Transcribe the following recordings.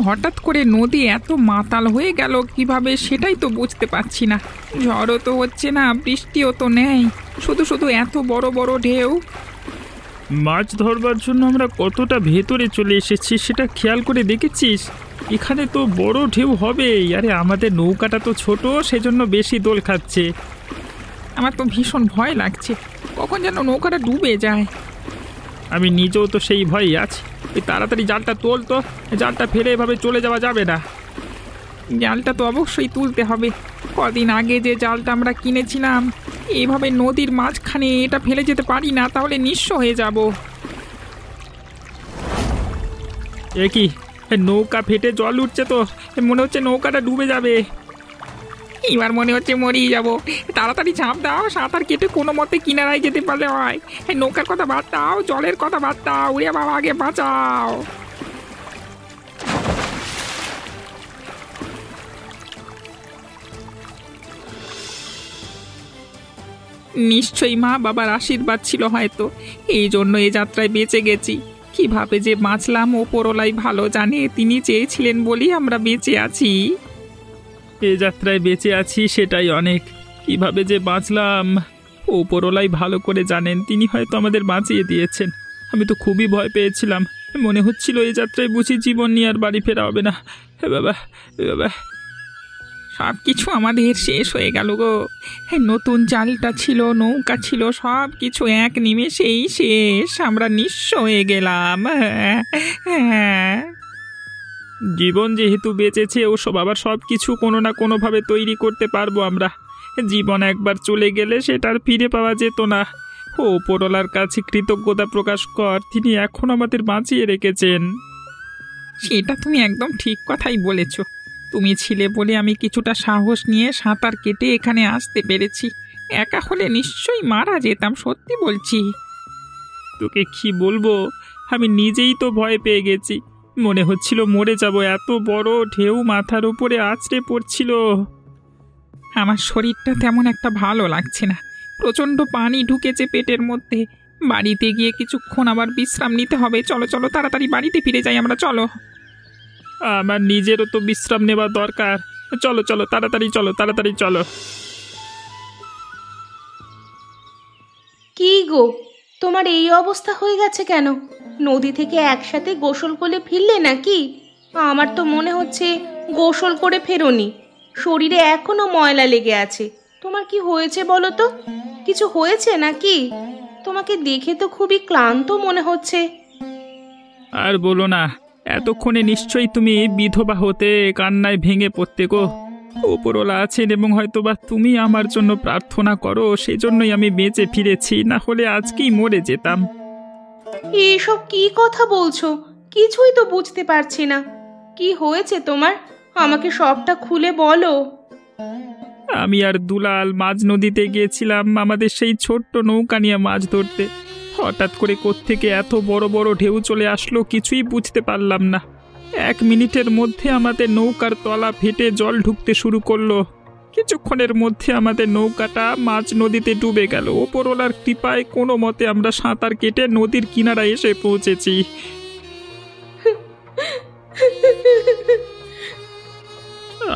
হঠাৎ করে নদী এত মাতাল হয়ে গেল কিভাবে সেটাই তো বুঝতে পারছি না। ঝড়ও তো হচ্ছে না, বৃষ্টিও তো নেই, শুধু শুধু এত বড় বড় ঢেউ। মাছ ধরবার জন্য আমরা কতটা ভেতরে চলে এসেছি সেটা খেয়াল করে দেখেছিস? এখানে তো বড় ঢেউ হবেই। আরে আমাদের নৌকাটা তো ছোট, সেজন্য বেশি দোল খাচ্ছে। আমার তো ভীষণ ভয় লাগছে, কখন যেন নৌকাটা ডুবে যায়। আমি নিজেও তো সেই ভয়ই আছি। এই তাড়াতাড়ি জালটা তোল তো, জালটা ফেলে এভাবে চলে যাওয়া যাবে না। জালটা তো অবশ্যই তুলতে হবে। কদিন আগে যে জালটা আমরা কিনেছিলাম, এইভাবে নদীর মাঝখানে এটা ফেলে যেতে পারি না, তাহলে নিঃস্ব হয়ে যাব। এ কি, নৌকা ফেটে জল উঠছে তো, মনে হচ্ছে নৌকাটা ডুবে যাবে। এবার মনে হচ্ছে মরেই যাব। তাড়াতাড়ি ঝাঁপ দাও, সাঁতার কেটে কোনো মতে কিনারায় যেতে পারলে হয়। নৌকার কথা বাদ দাও, জলের কথা বাদ দাও, উড়ে বাবা আগে বাঁচাও। নিশ্চয়ই মা বাবার আশীর্বাদ ছিল হয়তো, এই জন্য এ যাত্রায় বেঁচে গেছি। কিভাবে যে বাঁচলাম ওপরওয়ালাই ভালো জানে, তিনি চেয়েছিলেন বলেই আমরা বেঁচে আছি। এ যাত্রায় বেঁচে আছি সেটাই অনেক। কিভাবে যে বাঁচলাম ওপরওয়ালাই ভালো করে জানেন, তিনি হয়তো আমাদের বাঁচিয়ে দিয়েছেন। আমি তো খুবই ভয় পেয়েছিলাম, মনে হচ্ছিল এই যাত্রায় বুঝি জীবন নিয়ে আর বাড়ি ফেরা হবে না। হে বাবা, হে বাবা, সব কিছু আমাদের শেষ হয়ে গেল গো। নতুন জালটা ছিল, নৌকা ছিল, সব কিছু এক নিমেষেই শেষ। আমরা নিঃস্ব হয়ে গেলাম। জীবন যেহেতু বেঁচেছে, ওসব আবার সব কিছু কোনো না কোনোভাবে তৈরি করতে পারবো আমরা। জীবন একবার চলে গেলে সেটা আর ফিরে পাওয়া যেত না। ও ওপরওয়ালার কাছে কৃতজ্ঞতা প্রকাশ কর, তিনি এখন আমাদের বাঁচিয়ে রেখেছেন। সেটা তুমি একদম ঠিক কথাই বলেছ। তুমি ছিলে বলে আমি কিছুটা সাহস নিয়ে সাঁতার কেটে এখানে আসতে পেরেছি। একা হলে নিশ্চয়ই মারা যেতাম, সত্যি বলছি। তোকে কি বলবো, আমি নিজেই তো ভয় পেয়ে গেছি। মনে হচ্ছিল মরে যাব, এত বড় ঢেউ মাথার উপরে আছড়ে পড়ছিল। আমার শরীরটা তেমন একটা ভালো লাগছে না, প্রচণ্ড পানি ঢুকেছে পেটের মধ্যে। বাড়িতে গিয়ে কিছুক্ষণ আবার বিশ্রাম নিতে হবে। চলো চলো, তাড়াতাড়ি বাড়িতে ফিরে যাই আমরা, চলো। আমার নিজেরও তো বিশ্রাম নেওয়া দরকার। চলো চলো, তাড়াতাড়ি চলো, তাড়াতাড়ি চলো। কি গো, তোমার এই অবস্থা হয়ে গেছে কেন? নদী থেকে একসাথে গোসল করে ফিরলে নাকি? আমার তো মনে হচ্ছে গোসল করে ফেরোনি, শরীরে এখনো ময়লা লেগে আছে। তোমার কি হয়েছে বলো তো? কিছু হয়েছে নাকি? তোমাকে দেখে তো খুবই ক্লান্ত মনে হচ্ছে। আর বলো না, এতক্ষণে নিশ্চয়ই তুমি বিধবা হতে কান্নায় ভেঙে পড়তে গো। ওপরওয়ালা আছেন এবং হয়তোবা তুমি আমার জন্য প্রার্থনা করো, সেজন্যই আমি বেঁচে ফিরেছি, না হলে আজকেই মরে যেতাম। এসব কি কথা বলছো? কিছুই তো বুঝতে পারছি না। কি হয়েছে তোমার? আমাকে সবটা খুলে বলো। আমি আর দুলাল মাঝ নদীতে গিয়েছিলাম আমাদের সেই ছোট্ট নৌকা নিয়ে মাছ ধরতে। হঠাৎ করে কোত্থেকে এত বড় বড় ঢেউ চলে আসলো, কিছুই বুঝতে পারলাম না। 1 মিনিটের মধ্যে আমাদের নৌকার তলা ফেটে জল ঢুকতে শুরু করলো। কিছুক্ষণের মধ্যে আমাদের নৌকাটা মাঝ নদীতে ডুবে গেল। ওপরওয়ালার কৃপায় কোনো মতে আমরা সাঁতার কেটে নদীর কিনারায় এসে পৌঁছেছি।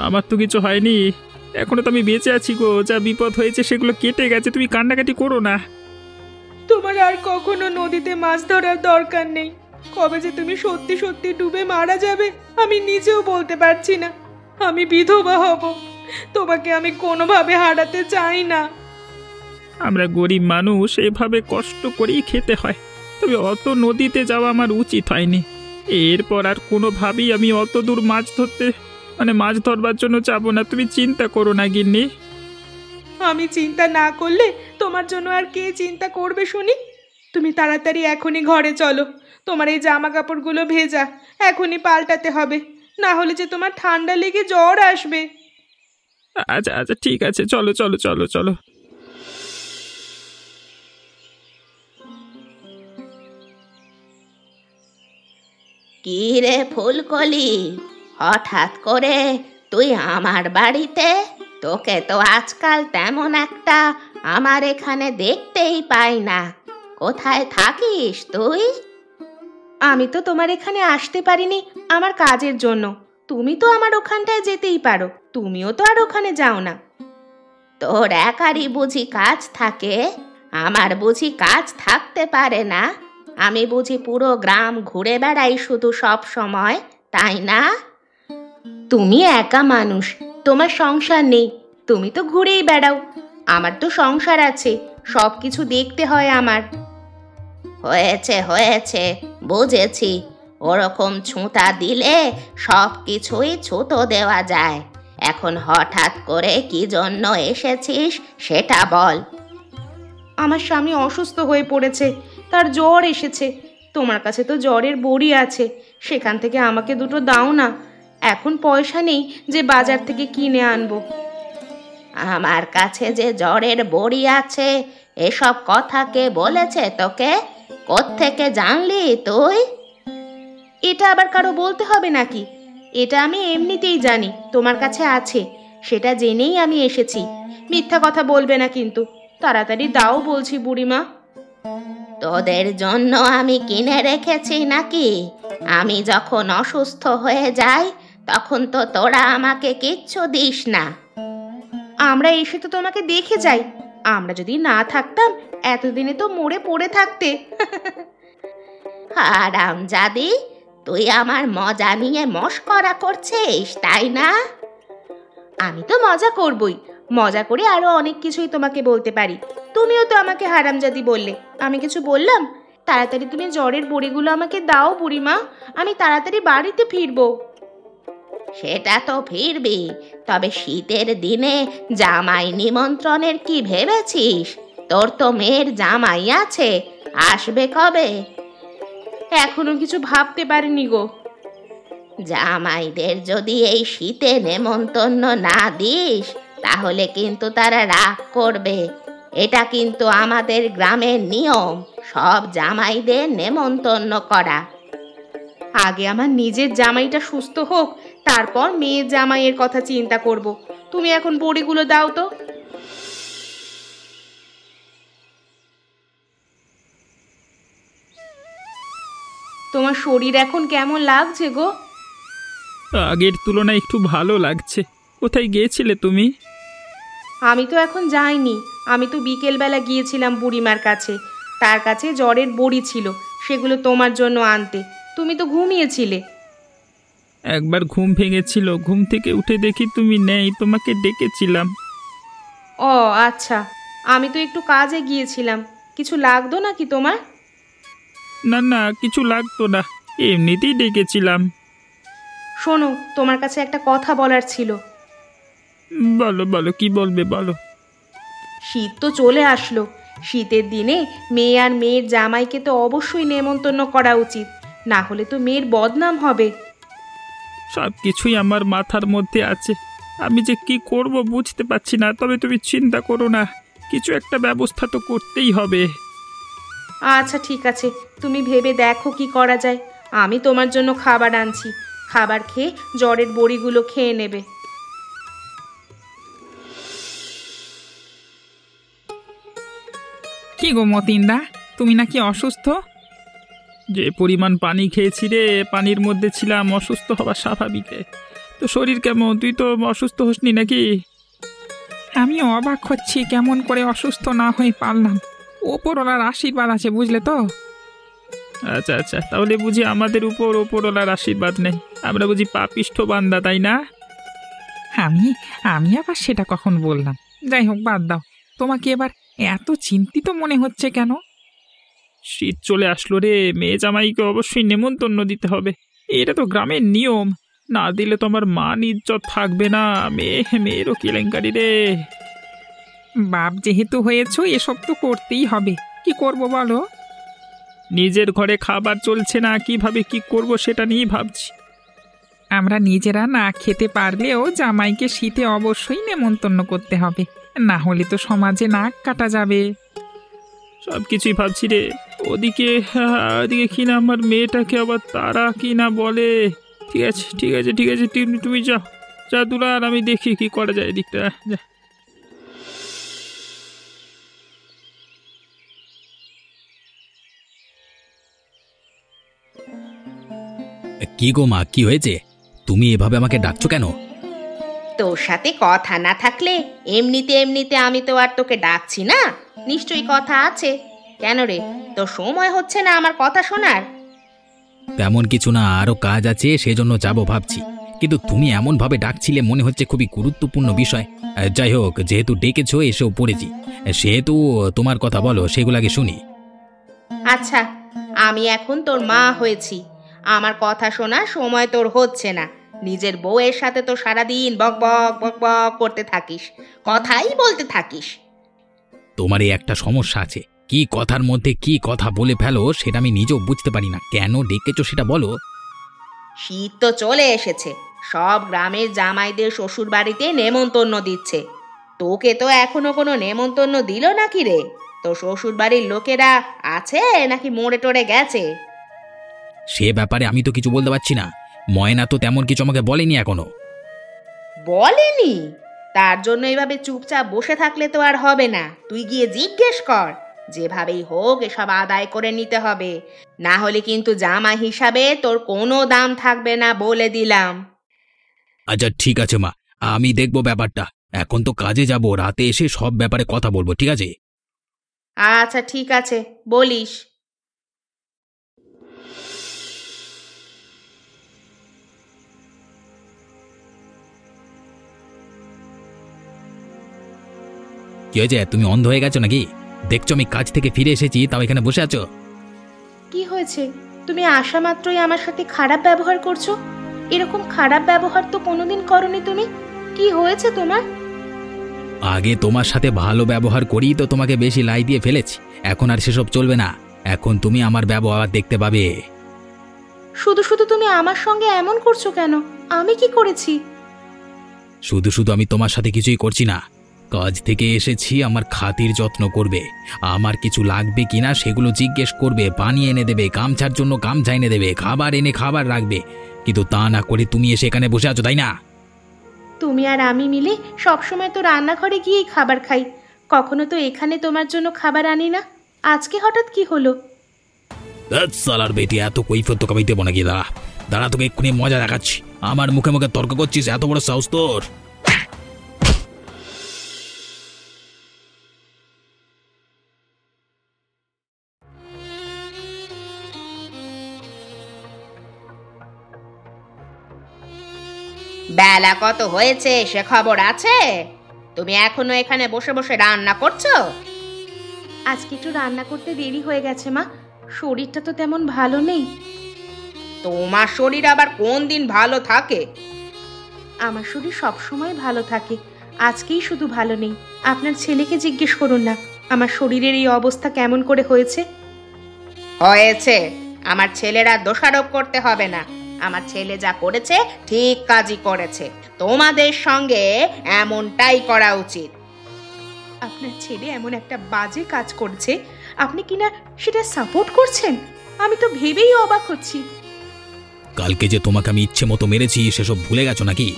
আমার তো কিছু হয়নি, এখনো তো আমি বেঁচে আছি গো। যা বিপদ হয়েছে সেগুলো কেটে গেছে, তুমি কান্নাকাটি করো না। তোমার আর কখনো নদীতে মাছ ধরার দরকার নেই। কবে যে তুমি সত্যি সত্যি ডুবে মারা যাবে আমি নিজেও বলতে পারছি না। আমি বিধবা হব, তোমাকে আমি কোনোভাবে হারাতে চাই না। আমরা গরিব মানুষ, এভাবে কষ্ট করেই খেতে হয়। তবে অত নদীতে যাওয়া আমার উচিত হয়নি। এরপর আর কোনোভাবেই আমি অত দূর মাছ ধরবার জন্য যাবো না। তুমি চিন্তা করো না গিন্নি। আমি চিন্তা না করলে তোমার জন্য আর কে চিন্তা করবে শুনি? তুমি তাড়াতাড়ি এখনই ঘরে চলো। তোমার এই জামা কাপড়গুলো ভেজা, এখনই পাল্টাতে হবে, না হলে যে তোমার ঠান্ডা লেগে জ্বর আসবে। আচ্ছা আচ্ছা, ঠিক আছে, চলো চলো চলো চলো। কি রে ফুলকলি, হঠাৎ করে তুই আমার বাড়িতে? তোকে তো আজকাল তেমন একটা আমার এখানে দেখতেই পাই না। কোথায় থাকিস তুই? আমি তো তোমার এখানে আসতে পারিনি আমার কাজের জন্য। তুমি তো আমার ওখানটায় যেতেই পারো, তুমিও তো আর ওখানে যাও না। তোর একারই বুঝি কাজ থাকে? আমার বুঝি কাজ থাকতে পারে না? আমি বুঝি পুরো গ্রাম ঘুরে বেড়াই শুধু সব সময়, তাই না? তুমি একা মানুষ, তোমার সংসার নেই, তুমি তো ঘুরেই বেড়াও। আমার তো সংসার আছে, সব কিছু দেখতে হয় আমার। হয়েছে হয়েছে, বুঝেছি। ওরকম ছুঁতা দিলে সব কিছুই ছুতো দেওয়া যায়। এখন হঠাৎ করে কি জন্য এসেছিস সেটা বল। আমার স্বামী অসুস্থ হয়ে পড়েছে, তার জ্বর এসেছে। তোমার কাছে তো জ্বরের বড়ি আছে, সেখান থেকে আমাকে দুটো দাও না। এখন পয়সা নেই যে বাজার থেকে কিনে আনবো। আমার কাছে যে জ্বরের বড়ি আছে এসব কথা কে বলেছে তোকে? কোত্থেকে জানলি তুই? এটা আবার কারো বলতে হবে নাকি? এটা আমি এমনিতেই জানি তোমার কাছে আছে, সেটা জেনেই আমি এসেছি। মিথ্যা কথা বলবে না কিন্তু, তাড়াতাড়ি দাও বলছি বুড়িমা। তোদের জন্য আমি কিনে রেখেছি নাকি? আমি যখন অসুস্থ হয়ে যাই তখন তো তোরা আমাকে কিচ্ছু দিস না। আমরা এসে তো তোমাকে দেখে যাই, আমরা যদি না থাকতাম এতদিনে তো মরে পড়ে থাকতে। হারামজাদি, তুই আমার মজা নিয়ে মশকরা করছিস তাই না? আমি তো মজা করবই, মজা করে আরো অনেক কিছুই তোমাকে বলতে পারি। তুমিও তো আমাকে হারামজাদি বললে, আমি কিছু বললাম? তাড়াতাড়ি তুমি জ্বরের বড়িগুলো আমাকে দাও বুড়িমা, আমি তাড়াতাড়ি বাড়িতে ফিরবো। সেটা তো ফিরবি, তবে শীতের দিনে জামাই নিমন্ত্রণের কি ভেবেছিস? তোর তো মেয়ের জামাই আছে, আসবে কবে? এখনো কিছু ভাবতে পারিনি গো। জামাইদের যদি এই শীতে নেমন্তন্ন না দিস তাহলে কিন্তু তারা রাগ করবে। এটা কিন্তু আমাদের গ্রামের নিয়ম, সব জামাইদের নেমন্তন্ন করা। আগে আমার নিজের জামাইটা সুস্থ হোক, তারপর মেয়ের জামাইয়ের কথা চিন্তা করব। তুমি এখন বড়িগুলো দাও তো। তোমার শরীর এখন কেমন লাগছে গো? আগের তুলনায় একটু ভালো লাগছে। কোথায় গিয়েছিলে তুমি? আমি তো এখন যাইনি, আমি তো বিকেলবেলা গিয়েছিলাম বুড়িমার কাছে। তার কাছে জ্বরের বড়ি ছিল, সেগুলো তোমার জন্য আনতে। তুমি তো ঘুমিয়েছিলে। একবার ঘুম ভেঙেছিল, ঘুম থেকে উঠে দেখি তুমি নেই, তোমাকে ডেকেছিলাম। ও আচ্ছা, আমি তো একটু কাজে গিয়েছিলাম। কিছু লাগতো নাকি তোমার? না না, কিছু লাগতো না, এমনিতেই ডেকেছিলাম। শোনো, তোমার কাছে একটা কথা বলার ছিল। বলো বলো, কি বলবে বলো। শীত তো চলে আসলো, শীতের দিনে মেয়ে আর মেয়ের জামাইকে তো অবশ্যই নেমন্তন্ন করা উচিত, না হলে তো মেয়ের বদনাম হবে। সব কিছুই আমার মাথার মধ্যে আছে, আমি যে কি করব বুঝতে পারছি না। তবে তুমি চিন্তা করো না, কিছু একটা ব্যবস্থা তো করতেই হবে। আচ্ছা ঠিক আছে, তুমি ভেবে দেখো কি করা যায়। আমি তোমার জন্য খাবার আনছি, খাবার খেয়ে জ্বরের বড়িগুলো খেয়ে নেবে। কি গো মতিনদা, তুমি নাকি অসুস্থ? যে পরিমাণ পানি খেয়েছি রে, পানির মধ্যে ছিলাম, অসুস্থ হওয়া স্বাভাবিক। তো শরীর কেমন? তুই তো অসুস্থ হসনি নাকি? আমি অবাক হচ্ছি কেমন করে অসুস্থ না হয়ে পারলাম। ওপরওয়ালার আশীর্বাদ আছে বুঝলে তো। আচ্ছা আচ্ছা, তাহলে বুঝি আমাদের উপর ওপরওয়ালার আশীর্বাদ নেই, আমরা বুঝি পাপিষ্ঠ বান্দা, তাই না? আমি আমি আবার সেটা কখন বললাম? যাই হোক, বাদ দাও। তোমাকে এবার এত চিন্তিত মনে হচ্ছে কেন? শীত চলে আসলো রে, মেয়ে জামাইকে অবশ্যই নেমন্তন্ন দিতে হবে, এটা তো গ্রামের নিয়ম। না দিলে তো আমার মান ইজ্জত থাকবে না। মেয়েরও কেলেঙ্কারি রে। বাপ যেহেতু হয়েছো, এসব তো করতেই হবে। কি করব বলো? নিজের ঘরে খাবার চলছে না, কিভাবে কি করব সেটা নিয়েই ভাবছি। আমরা নিজেরা না খেতে পারলেও জামাইকে শীতে অবশ্যই নেমন্তন্ন করতে হবে, না হলে তো সমাজে নাক কাটা যাবে। সব কিছুই ভাবছি রে। ওদিকে কি না আমার মেয়েটাকে আবার তারা কি না বলে। ঠিক আছে ঠিক আছে ঠিক আছে, তুমি যাও, যা দুলাল, আমি দেখি কি করা যায় এদিকটা, যা। কি গো মা, কি হয়েছে? তুমি এভাবে আমাকে ডাকছো কেন? তোর সাথে কথা না থাকলে এমনিতে এমনিতে আমি তো আর তোকে ডাকছি না, নিশ্চয়ই কথা আছে। কেন রে, তোর সময় হচ্ছে না আমার কথা শোনার? তেমন কিছু না, আরো কাজ আছে, সেজন্য যাবো ভাবছি। কিন্তু তুমি এমন ভাবে ডাকছিলে, মনে হচ্ছে খুবই গুরুত্বপূর্ণ বিষয়। যাই হোক, যেহেতু ডেকেছো এসেও পড়েছি, সেহেতু তোমার কথা বলো, সেগুলো আগে শুনি। আচ্ছা, আমি এখন তোর মা হয়েছি, আমার কথা শোনার সময় তোর হচ্ছে না। নিজের বউয়ের সাথে তো সারাদিন বক বক বক বক করতে থাকিস, কথাই বলতে থাকিস। তোমার এই একটা সমস্যা আছে, কি কথার মধ্যে কি কথা বলে ফেলো সেটা আমি নিজেও বুঝতে পারি না। কেন ডেকেছো সেটা বলো। শীত তো চলে এসেছে, সব গ্রামের জামাইদের শ্বশুর বাড়িতে নেমন্তন্ন দিচ্ছে। তোকে তো এখনো কোনো নেমন্তন্ন দিল নাকি রে? তো শ্বশুর বাড়ির লোকেরা আছে নাকি মরে টরে গেছে? সে ব্যাপারে আমি তো কিছু বলতে পারছি না। ময়না তো তেমন কিছু আমাকে বলেনি এখনো। বলেনি? তার জন্য এইভাবে চুপচাপ বসে থাকলে তো আর হবে না, তুই গিয়ে জিজ্ঞেস কর। যেভাবেই হোক এসব আদায় করে নিতে হবে, না হলে কিন্তু জামাই হিসাবে তোর কোনো দাম থাকবে না, বলে দিলাম। আচ্ছা ঠিক আছে মা, আমি দেখবো ব্যাপারটা। এখন তো কাজে যাব, রাতে এসে সব ব্যাপারে কথা বলবো, ঠিক আছে? আচ্ছা ঠিক আছে, বলিস। কি হয়েছে, তুমি অন্ধ হয়ে গেছো নাকি? দেখছো আমি কাজ থেকে ফিরে এসেছি, তাও এখানে বসে আছো? কি হয়েছে? তুমি আসা মাত্রই আমার সাথে খারাপ ব্যবহার করছো। এরকম খারাপ ব্যবহার তো কোনোদিন করনি তুমি। কি হয়েছে তোমার? আগে তোমার সাথে ভালো ব্যবহার করেই তো তোমাকে বেশি লাই দিয়ে ফেলেছি। এখন আর সেসব চলবে না, এখন তুমি আমার ব্যবহার দেখতে পাবে। শুধু শুধু তুমি আমার সঙ্গে এমন করছো কেন? আমি কি করেছি? শুধু শুধু আমি তোমার সাথে কিছুই করছি না। কাজ থেকে এসেছি, আমার খাতির যত্ন করবে, আমার কিছু লাগবে কিনা সেগুলো জিজ্ঞেস করবে, পানি এনে দেবে, গামছার জন্য গামছা এনে দেবে, খাবার এনে খাবার রাখবে। কিন্তু তা না করে তুমি এসে এখানে বসে আছো, তাই না? তুমি আর আমি মিলে সবসময় তো রান্নাঘরে গিয়েই খাবার খাই, কখনো তো এখানে তোমার জন্য খাবার আনি না। আজকে হঠাৎ কি হলো? সালার বেটি, এত কৈফিয়ত তোকে আমি দেবো নাকি? দাঁড়া দাঁড়া, তোকে এক্ষুনি মজা দেখাচ্ছি। আমার মুখে মুখে তর্ক করছিস, এত বড় সাহস তোর? বেলা কত হয়েছে সে খবর আছে? তুমি এখনো এখানে বসে বসে রান্না করছো? আজকে একটু রান্না করতে দেরি হয়ে গেছে মা, শরীরটা তো তেমন ভালো নেই। তোমার শরীর আবার কোন দিন ভালো থাকে? আমার শরীর সবসময় ভালো থাকে, আজকেই শুধু ভালো নেই। আপনার ছেলেকে জিজ্ঞেস করুন না আমার শরীরের এই অবস্থা কেমন করে হয়েছে। হয়েছে, আমার ছেলেরা দোষারোপ করতে হবে না। আমার ছেলে যা করেছে ঠিক কাজই করেছে, তোমাদের সঙ্গে এমনটাই করা উচিত। আপনার ছেলে এমন একটা বাজে কাজ করছে, আপনি কিনা সেটা সাপোর্ট করছেন? আমি তো ভেবেই অবাক হচ্ছি। কালকে যে তোমাকে আমি ইচ্ছে মতো মেরেছি, সেসব ভুলে গেছো নাকি?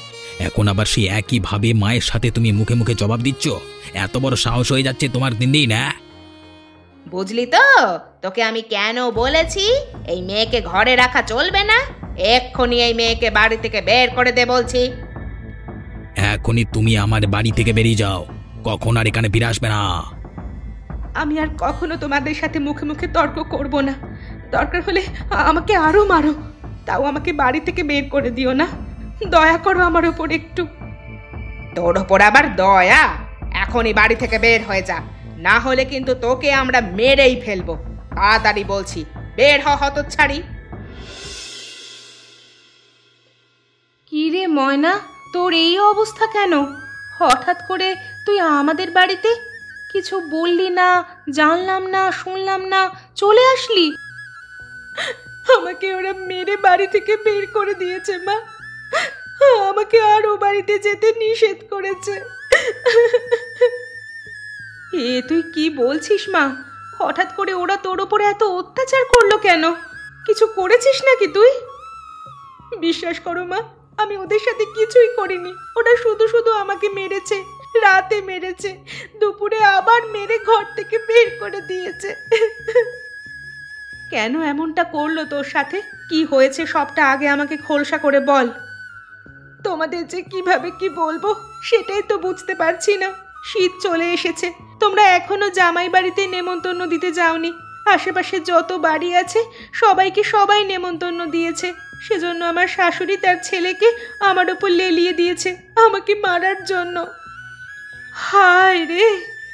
এখন আবার সেই একই ভাবে মায়ের সাথে তুমি মুখে মুখে জবাব দিচ্ছ? এত বড় সাহস হয়ে যাচ্ছে তোমার দিন দিন, না? বুঝলি তো তোকে আমি কেন বলেছি এই মেয়েকে ঘরে রাখা চলবে না? এক্ষুনি এই মেয়েকে বাড়ি থেকে বের করে দে বলছি। এখনই তুমি আমার বাড়ি থেকে বেরিয়ে যাও, কখন আর এখানে ফিরে আসবে না। আমি আর কখনো তোমাদের সাথে মুখে মুখে তর্ক করব না, দরকার হলে আমাকে আরো মারো, তাও আমাকে বাড়ি থেকে বের করে দিও না। দয়া করো আমার ওপর একটু। তোর ওপর আবার দয়া? এখনই বাড়ি থেকে বের হয়ে যা, না হলে কিন্তু তোকে আমরা মেরেই ফেলবো। তাড়াতাড়ি বলছি, বের হ হতচ্ছাড়ি। কি রে ময়না, তোর এই অবস্থা কেন? হঠাৎ করে তুই আমাদের বাড়িতে? কিছু বললি না, জানলাম না, শুনলাম না, চলে আসলি। আমাকে ওরা মেরে বাড়ি থেকে বের করে দিয়েছে মা, আমাকে আর ও বাড়িতে যেতে নিষেধ করেছে। এ তুই কি বলছিস মা? হঠাৎ করে ওরা তোর ওপরে এত অত্যাচার করলো কেন? কিছু করেছিস নাকি তুই? বিশ্বাস করো মা, আমি ওদের সাথে কিছুই করিনি। ওরা শুধু শুধু আমাকে মেরেছে, রাতে মেরেছে, দুপুরে আবার মেরে ঘর থেকে বের করে দিয়েছে। কেন এমনটা করলো তোর সাথে? কি হয়েছে সবটা আগে আমাকে খোলসা করে বল। তোমাদের যে কিভাবে কি বলবো সেটাই তো বুঝতে পারছি না। শীত চলে এসেছে, তোমরা এখনো জামাই বাড়িতে নেমন্তন্ন দিতে যাওনি। আশেপাশে যত বাড়ি আছে সবাইকে সবাই নেমন্তন্ন দিয়েছে। সেজন্য আমার শাশুড়ি তার ছেলেকে আমার ওপর লেলিয়ে দিয়েছে আমাকে মারার জন্য। হায় রে,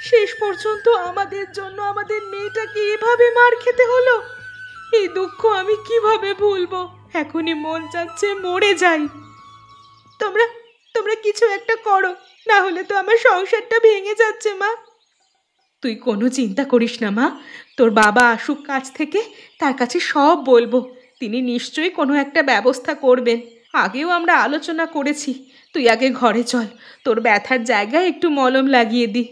শেষ পর্যন্ত আমাদের জন্য আমাদের মেয়েটাকে এভাবে মার খেতে হলো। এই দুঃখ আমি কিভাবে ভুলবো? এখনই মন চাচ্ছে মরে যাই। তোমরা তোমরা কিছু একটা করো, না হলে তো আমার সংসারটা ভেঙে যাচ্ছে মা। তুই কোনো চিন্তা করিস না মা, তোর বাবা আসুক কাছ থেকে, তার কাছে সব বলবো। তিনি নিশ্চয়ই কোনো একটা ব্যবস্থা করবেন। আগেও আমরা আলোচনা করেছি। তুই আগে ঘরে চল, তোর ব্যথার জায়গায় একটু মলম লাগিয়ে দি।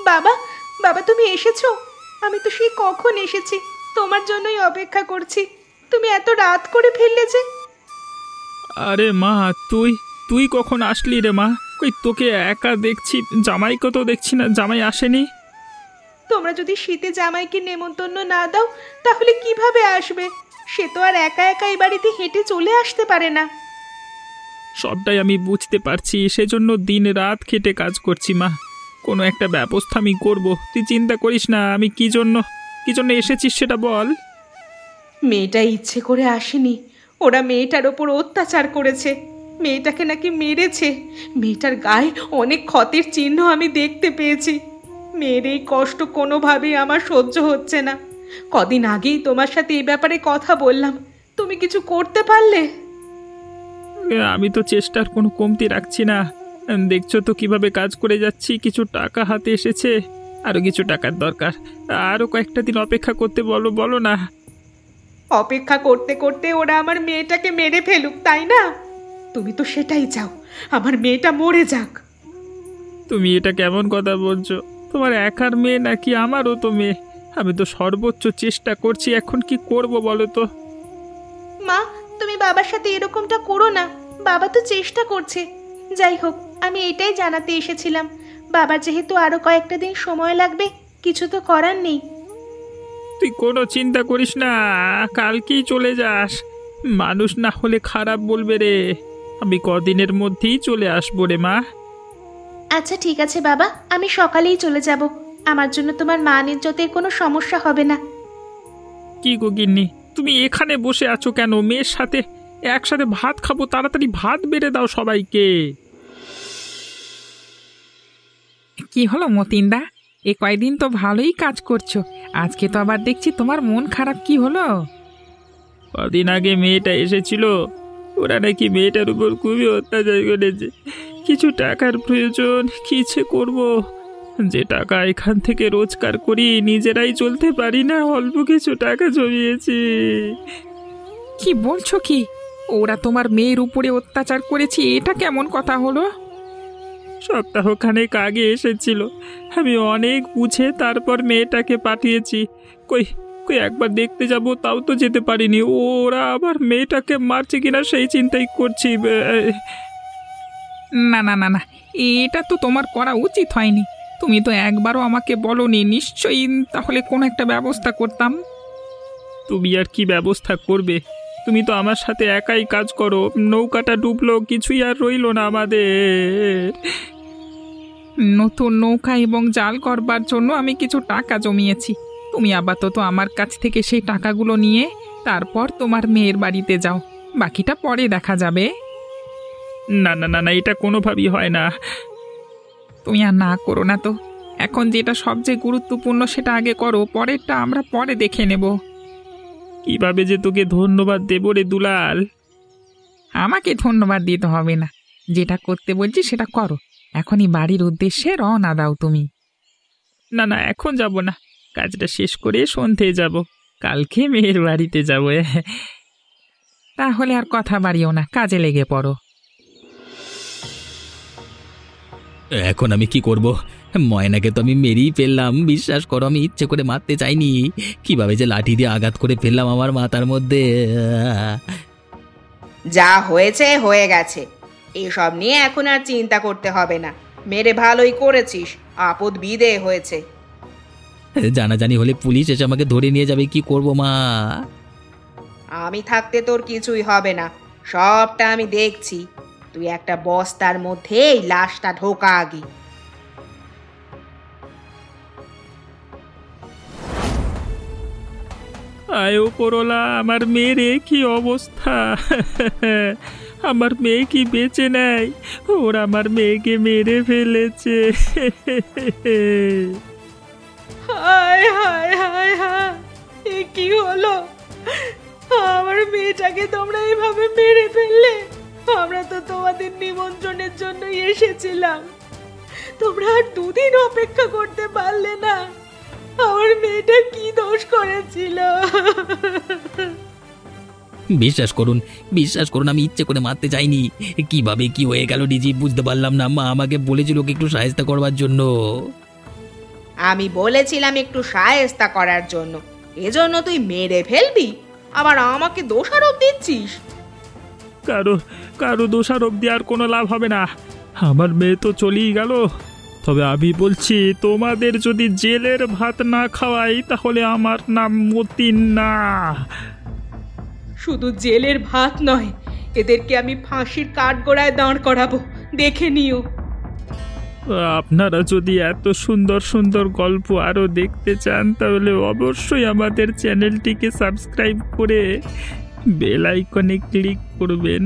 বাবা, বাবা তুমি এসেছো? আমি তো সেই কখন এসেছি, তোমার জন্যই অপেক্ষা করছি। তুমি এত রাত করে ফিরলে যে? আরে মা, তুই তুই কখন আসলি রে মা? কই তোকে একা দেখছি, জামাইকে তো দেখছি না, জামাই আসেনি। তোমরা যদি শীতে জামাইকে নেমন্তন্ন না দাও তাহলে কিভাবে আসবে? সে তো আর একা একা এই বাড়িতে হেঁটে চলে আসতে পারে না। সবটাই আমি বুঝতে পারছি, সেজন্য দিন রাত খেটে কাজ করছি মা। কোনো একটা ব্যবস্থা আমি করব, তুই চিন্তা করিস না। আমি কি জন্য এসেছিস সেটা বল। মেয়েটা ইচ্ছে করে আসেনি, ওরা মেয়েটার ওপর অত্যাচার করেছে। মেয়েটাকে নাকি মেরেছে। মেয়েটার গায়ে অনেক ক্ষতের চিহ্ন আমি দেখতে পেয়েছি। মেয়ের এই কষ্ট কোনোভাবেই আমার সহ্য হচ্ছে না। কদিন আগেই তোমার সাথে এই ব্যাপারে কথা বললাম, তুমি কিছু করতে পারলে? আমি তো চেষ্টার কোনো কমতি রাখছি না। দেখছো তো কিভাবে কাজ করে যাচ্ছি। কিছু টাকা হাতে এসেছে, আরও কিছু টাকার দরকার। আরও কয়েকটা দিন অপেক্ষা করতে বলো না। অপেক্ষা করতে করতে ওরা আমার মেয়েটাকে মেরে ফেলুক, তাই না? তুমি তো সেটাই চাও, আমার মেয়েটা মরে যাক। তুমি এটা কেমন কথা বলছো? তোমার একার মেয়ে নাকি আমারও তো মেয়ে। আমি তো সর্বোচ্চ চেষ্টা করছি, এখন কি করব বলো তো? মা, তুমি বাবার সাথে এরকমটা করো না। বাবা তো চেষ্টা করছে। যাই হোক, আমি এটাই জানাতে এসেছিলাম। বাবার যেহেতু আরো কয়েকটা দিন সময় লাগবে, কিছু তো করার নেই। তুই কোনো চিন্তা করিস না, কালকেই চলে যাস। মানুষ না হলে খারাপ বলবে রে। আমি কদিনের মধ্যেই চলে আসবো রে মা। আচ্ছা ঠিক আছে বাবা, আমি সকালেই চলে যাব। আমার জন্য তোমার মান ইজ্জতের কোনো সমস্যা হবে না। কি গো গিন্নি, তুমি এখানে বসে আছো কেন? মেয়ের সাথে একসাথে ভাত খাবো, তাড়াতাড়ি ভাত বেড়ে দাও সবাইকে। কি হলো মতিনদা, এ কয়দিন তো ভালোই কাজ করছো, আজকে তো আবার দেখছি তোমার মন খারাপ। কি হলো? কদিন আগে মেয়েটা এসেছিল, ওরা নাকি মেয়েটার উপর খুবই অত্যাচার করেছে। কিছু টাকার প্রয়োজন, কিছে করব। যে টাকা এখান থেকে রোজগার করি নিজেরাই চলতে পারি না, অল্প কিছু টাকা জমিয়েছি। কি বলছো কি? ওরা তোমার মেয়ের উপরে অত্যাচার করেছে, এটা কেমন কথা হলো? সপ্তাহখানেক আগে এসেছিল, আমি অনেক বুঝে তারপর মেয়েটাকে পাঠিয়েছি। কই কই একবার দেখতে যাব তাও তো যেতে পারিনি। ওরা আবার মেয়েটাকে মারছে কিনা সেই চিন্তাই করছি। না না না না, এটা তো তোমার করা উচিত হয়নি। তুমি তো একবারও আমাকে বলোনি, নিশ্চয়ই তাহলে কোনো একটা ব্যবস্থা করতাম। তুমি আর কি ব্যবস্থা করবে? তুমি তো আমার সাথে একাই কাজ করো। নৌকাটা ডুবলো, কিছুই আর রইলো না আমাদের। নতুন নৌকা এবং জাল করবার জন্য আমি কিছু টাকা জমিয়েছি। তুমি আপাতত আমার কাছ থেকে সেই টাকাগুলো নিয়ে তারপর তোমার মেয়ের বাড়িতে যাও, বাকিটা পরে দেখা যাবে। না না না না, এটা কোনোভাবেই হয় না। তুমি আর না করো না তো। এখন যেটা সবচেয়ে গুরুত্বপূর্ণ সেটা আগে করো, পরেরটা আমরা পরে দেখে নেব। কিভাবে যে তোকে ধন্যবাদ দেবো রে দুলাল। আমাকে ধন্যবাদ দিতে হবে না, যেটা করতে বলছি সেটা করো। এখনই বাড়ির উদ্দেশ্যে রওনা দাও তুমি। না না, এখন যাব না, কাজটা শেষ করে সন্ধ্যে যাব। কালকে মেয়ের বাড়িতে যাব। তাহলে আর কথা বাড়িও না, কাজে লেগে পড়ো। এখন আমি কি করব? ময়নাকে তো আমি মেরেই ফেললাম, বিশ্বাস করো আমি ইচ্ছে করে মারতে চাইনি। কিভাবে যে লাঠি দিয়ে আঘাত করে ফেললাম আমার মাথার মধ্যে। যা হয়েছে হয়ে গেছে, এসব নিয়ে এখন আর চিন্তা করতে হবে না। মেরে ভালোই করেছিস, আপদ বিদেয় হয়েছে। জানাজানি হলে পুলিশ এসে আমাকে ধরে নিয়ে যাবে, কি করব মা? আমি থাকতে তোর কিছুই হবে না, সবটা আমি দেখছি। তুই একটা বস্তার মধ্যে এই লাশটা ঢোকা আগে। আয় ওপরওয়ালা, আমার মেয়ের এ কি অবস্থা! আমার মেয়ে কি বেঁচে নেয়? ওরা আমার মেয়েকে মেরে ফেলেছে। হায় হায় হায় হায়, এ কি হলো? আমার মেয়েটাকে তোমরা এইভাবে মেরে ফেললে? আমরা তো তোমাদের নিমন্ত্রণের জন্যই এসেছিলাম, তোমরা আর দুদিন অপেক্ষা করতে পারলে না? আমার মেয়েটা কি দোষ করেছিল? বিশ্বাস করুন, বিশ্বাস করুন, আমি ইচ্ছে করে মারতে চাইনি। কিভাবে কি হয়ে গেল ডিজি বুঝতে পারলাম না। মা আমাকে বলেছিল ওকে একটু সাহায্য করবার জন্য। আমি বলেছিলাম একটু সায়স্তা করার জন্য, এজন্য তুই মেরে ফেলবি? আবার আমাকে দোষারোপ দিচ্ছিস? কারো দোষারোপ দেওয়ার কোনো লাভ হবে না। আমার মেয়ে তো চলেই গেল। তবে আমি বলছি, তোমাদের যদি জেলের ভাত না খাওয়াই তাহলে আমার নাম মতিন না। শুধু জেলের ভাত নয়, এদেরকে আমি ফাঁসির কাঠগড়ায় দাঁড় করাবো, দেখে নিও। আপনারা যদি এত সুন্দর সুন্দর গল্প আরও দেখতে চান তাহলে অবশ্যই আমাদের চ্যানেলটিকে সাবস্ক্রাইব করে বেল আইকনে ক্লিক করবেন।